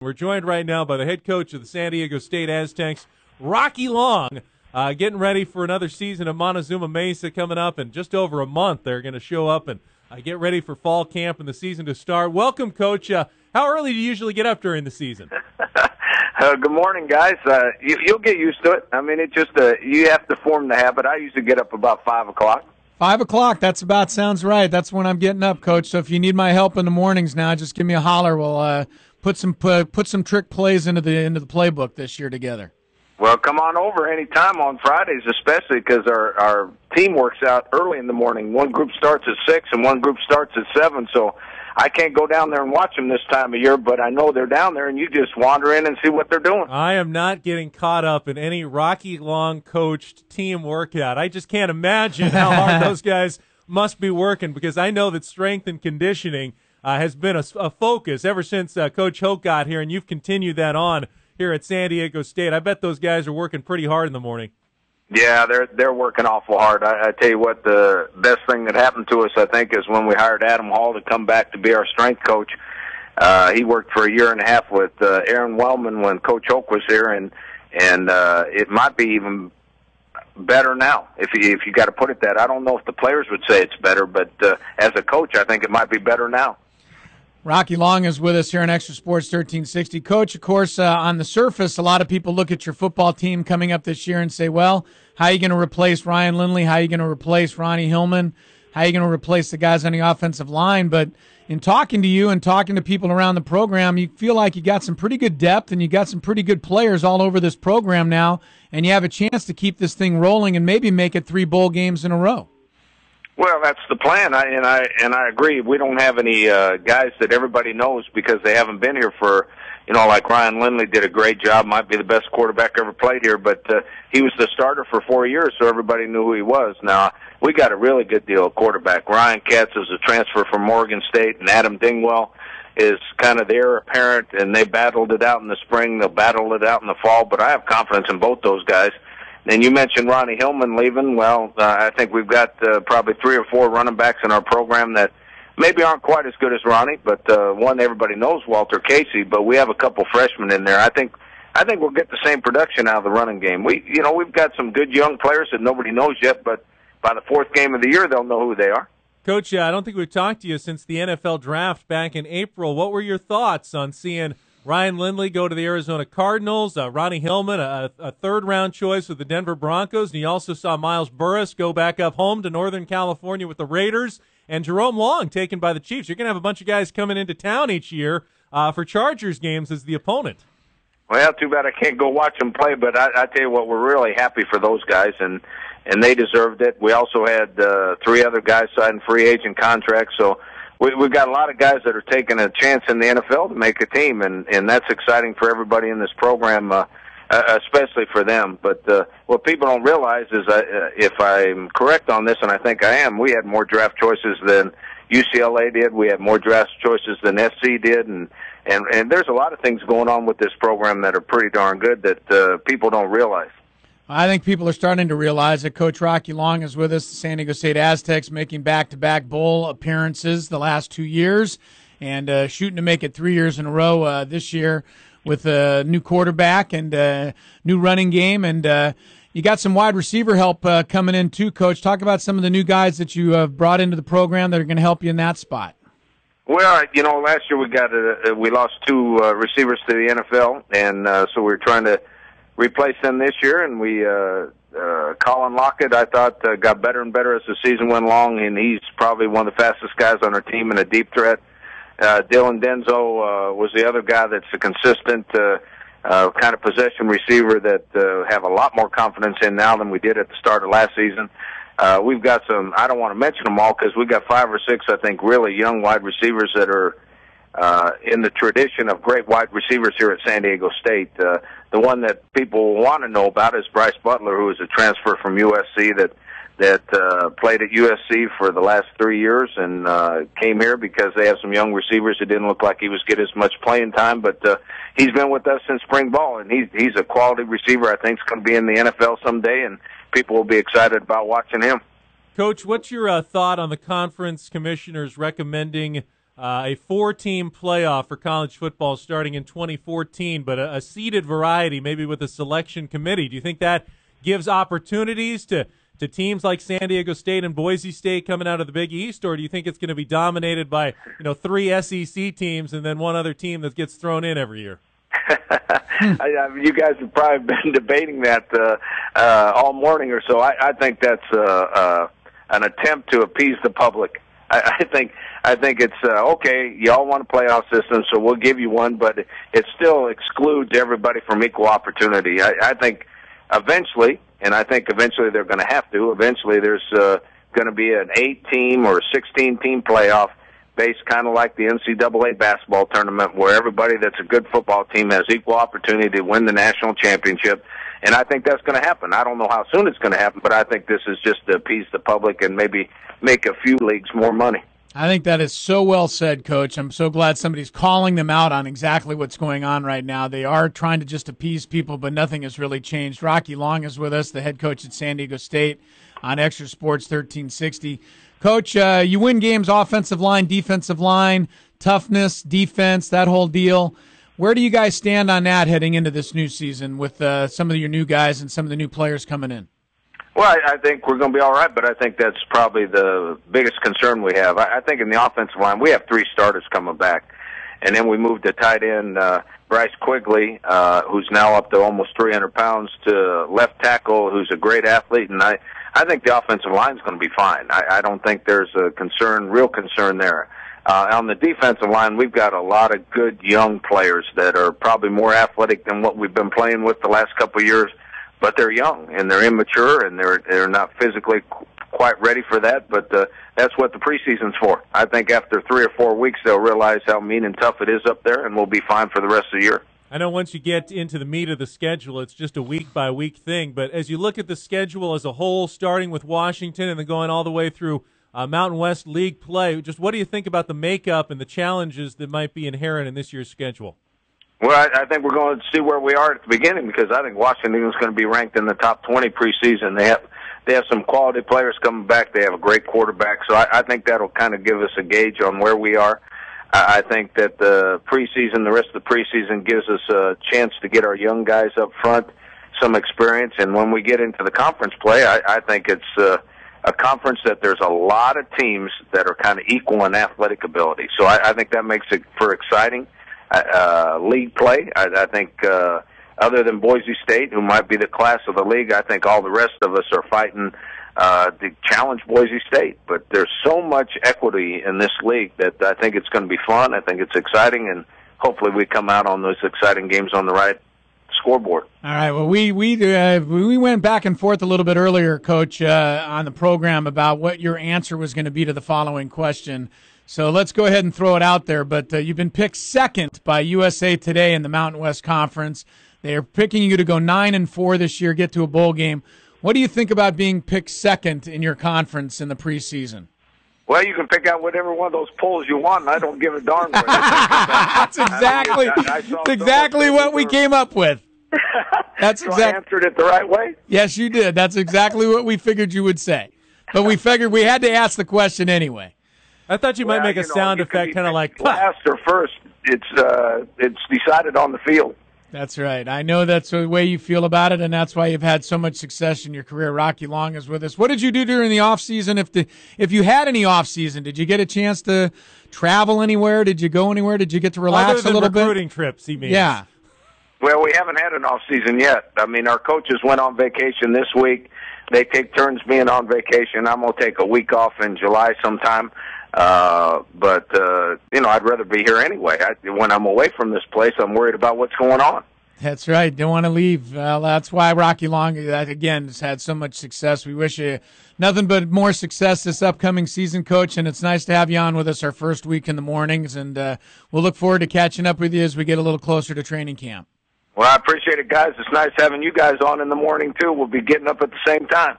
We're joined right now by the head coach of the San Diego State Aztecs, Rocky Long, getting ready for another season of Montezuma Mesa coming up in just over a month. They're going to show up and get ready for fall camp and the season to start. Welcome, Coach. How early do you usually get up during the season? Good morning, guys. You'll get used to it. I mean, it just you have to form the habit. I usually get up about 5 o'clock. 5 o'clock, that's about sounds right. That's when I'm getting up, Coach. So if you need my help in the mornings now, just give me a holler. We'll put some trick plays into the playbook this year together. Well, come on over anytime on Fridays, especially because our team works out early in the morning. One group starts at 6 and one group starts at 7, so I can't go down there and watch them this time of year, but I know they're down there, and you just wander in and see what they're doing. I am not getting caught up in any Rocky Long coached team workout. I just can't imagine how hard those guys must be working, because I know that strength and conditioning has been a focus ever since Coach Hoke got here, and you've continued that on here at San Diego State. I bet those guys are working pretty hard in the morning. Yeah, they're working awful hard. I tell you what, the best thing that happened to us, I think, is when we hired Adam Hall to come back to be our strength coach. He worked for a year and a half with Aaron Wellman when Coach Hoke was here, and it might be even better now, if you got to put it that. I don't know if the players would say it's better, but as a coach, I think it might be better now. Rocky Long is with us here on Extra Sports 1360. Coach, of course, on the surface, a lot of people look at your football team coming up this year and say, well, how are you going to replace Ryan Lindley? How are you going to replace Ronnie Hillman? How are you going to replace the guys on the offensive line? But in talking to you and talking to people around the program, you feel like you got some pretty good depth and you got some pretty good players all over this program now, and you have a chance to keep this thing rolling and maybe make it 3 bowl games in a row. Well, that's the plan, and I agree. We don't have any guys that everybody knows because they haven't been here for, like Ryan Lindley did a great job, might be the best quarterback ever played here, but he was the starter for 4 years, so everybody knew who he was. Now, we got a really good deal of quarterback. Ryan Katz is a transfer from Morgan State, and Adam Dingwell is kind of the heir apparent, and they battled it out in the spring. They'll battle it out in the fall, but I have confidence in both those guys. And you mentioned Ronnie Hillman leaving. Well, I think we've got probably 3 or 4 running backs in our program that maybe aren't quite as good as Ronnie, but one everybody knows, Walter Casey. But we have a couple freshmen in there. I think we'll get the same production out of the running game. We've got some good young players that nobody knows yet, but by the 4th game of the year, they'll know who they are. Coach, I don't think we've talked to you since the NFL draft back in April. What were your thoughts on seeing Ryan Lindley go to the Arizona Cardinals, Ronnie Hillman, a third-round choice with the Denver Broncos, and you also saw Miles Burris go back up home to Northern California with the Raiders, and Jerome Long taken by the Chiefs? You're going to have a bunch of guys coming into town each year for Chargers games as the opponent. Well, too bad I can't go watch them play, but I tell you what, we're really happy for those guys, and they deserved it. We also had 3 other guys sign free agent contracts, so we've got a lot of guys that are taking a chance in the NFL to make a team, and that's exciting for everybody in this program, especially for them. But what people don't realize is, if I'm correct on this, and I think I am, we had more draft choices than UCLA did. We had more draft choices than SC did, and there's a lot of things going on with this program that are pretty darn good that people don't realize. I think people are starting to realize that Coach Rocky Long is with us. The San Diego State Aztecs making back-to-back bowl appearances the last 2 years and shooting to make it 3 years in a row this year with a new quarterback and new running game. And you got some wide receiver help coming in too, Coach. Talk about some of the new guys that you have brought into the program that are going to help you in that spot. Well, last year we lost 2 receivers to the NFL, and so we're trying to replace them this year, and we Colin Lockett, I thought, got better and better as the season went along, and he's probably one of the fastest guys on our team and a deep threat. Dylan Denzo was the other guy that's a consistent kind of possession receiver that have a lot more confidence in now than we did at the start of last season. We've got some, I don't want to mention them all because we've got 5 or 6, I think, really young wide receivers that are in the tradition of great wide receivers here at San Diego State. The one that people want to know about is Bryce Butler, who is a transfer from USC that played at USC for the last 3 years and came here because they have some young receivers that didn't look like he was getting as much playing time. But he's been with us since spring ball, and he's a quality receiver. I think he's going to be in the NFL someday, and people will be excited about watching him. Coach, what's your thought on the conference commissioners recommending a 4-team playoff for college football starting in 2014, but a seeded variety, maybe with a selection committee. Do you think that gives opportunities to teams like San Diego State and Boise State coming out of the Big East, or do you think it's going to be dominated by 3 SEC teams and then one other team that gets thrown in every year? You guys have probably been debating that all morning or so. I think that's an attempt to appease the public. I think it's okay. Y'all want a playoff system, so we'll give you one, but it still excludes everybody from equal opportunity. I think eventually, and I think eventually they're going to have to. Eventually, there's going to be an 8-team or 16-team playoff, based kind of like the NCAA basketball tournament, where everybody that's a good football team has equal opportunity to win the national championship. And I think that's going to happen. I don't know how soon it's going to happen, but I think this is just to appease the public and maybe make a few leagues more money. I think that is so well said, Coach. I'm so glad somebody's calling them out on exactly what's going on right now. They are trying to just appease people, but nothing has really changed. Rocky Long is with us, the head coach at San Diego State on Extra Sports 1360. Coach, you win games offensive line, defensive line, toughness, defense, that whole deal. Where do you guys stand on that heading into this new season with some of your new guys and some of the new players coming in? Well, I think we're going to be all right, but I think that's probably the biggest concern we have. I think in the offensive line, we have 3 starters coming back, and then we moved to tight end Bryce Quigley, who's now up to almost 300 pounds, to left tackle, who's a great athlete, and I think the offensive line is going to be fine. I don't think there's a real concern there. On the defensive line, we've got a lot of good young players that are probably more athletic than what we've been playing with the last couple of years, but they're young and they're immature and they're not physically quite ready for that. But that's what the preseason's for. I think after 3 or 4 weeks, they'll realize how mean and tough it is up there, and we'll be fine for the rest of the year. I know once you get into the meat of the schedule, it's just a week-by-week thing. But as you look at the schedule as a whole, starting with Washington and then going all the way through Mountain West League play, just what do you think about the makeup and the challenges that might be inherent in this year's schedule? Well, I think we're going to see where we are at the beginning, because I think Washington is going to be ranked in the top 20 preseason. They have some quality players coming back. They have a great quarterback. So I think that'll kind of give us a gauge on where we are. I think that the rest of the preseason gives us a chance to get our young guys up front some experience. And when we get into the conference play, I think it's a conference that there's a lot of teams that are kind of equal in athletic ability. So I think that makes it for exciting league play. I think other than Boise State, who might be the class of the league, I think all the rest of us are fighting to challenge Boise State. But there's so much equity in this league that I think it's going to be fun. I think it's exciting, and hopefully we come out on those exciting games on the right scoreboard. All right. Well, we went back and forth a little bit earlier, Coach, on the program about what your answer was going to be to the following question. So let's go ahead and throw it out there. But you've been picked second by USA Today in the Mountain West Conference. They are picking you to go 9-4 this year, get to a bowl game. What do you think about being picked second in your conference in the preseason? Well, you can pick out whatever one of those polls you want, and I don't give a darn. That's exactly, what we came up with. That's I answered it the right way? Yes, you did. That's exactly what we figured you would say. But we figured we had to ask the question anyway. I thought you might make a sound effect kind of like last or first. It's decided on the field. That's right. I know that's the way you feel about it, and that's why you've had so much success in your career. Rocky Long is with us. What did you do during the off season? If you had any off season, did you get a chance to travel anywhere? Did you go anywhere? Did you get to relax a little bit? Recruiting trips, he means. Yeah. Well, we haven't had an off season yet. I mean, our coaches went on vacation this week. They take turns being on vacation. I'm going to take a week off in July sometime. But I'd rather be here anyway. When I'm away from this place, I'm worried about what's going on. That's right. Don't want to leave. Well, that's why Rocky Long, again, has had so much success. We wish you nothing but more success this upcoming season, Coach, and it's nice to have you on with us our first week in the mornings, and we'll look forward to catching up with you as we get a little closer to training camp. Well, I appreciate it, guys. It's nice having you guys on in the morning, too. We'll be getting up at the same time.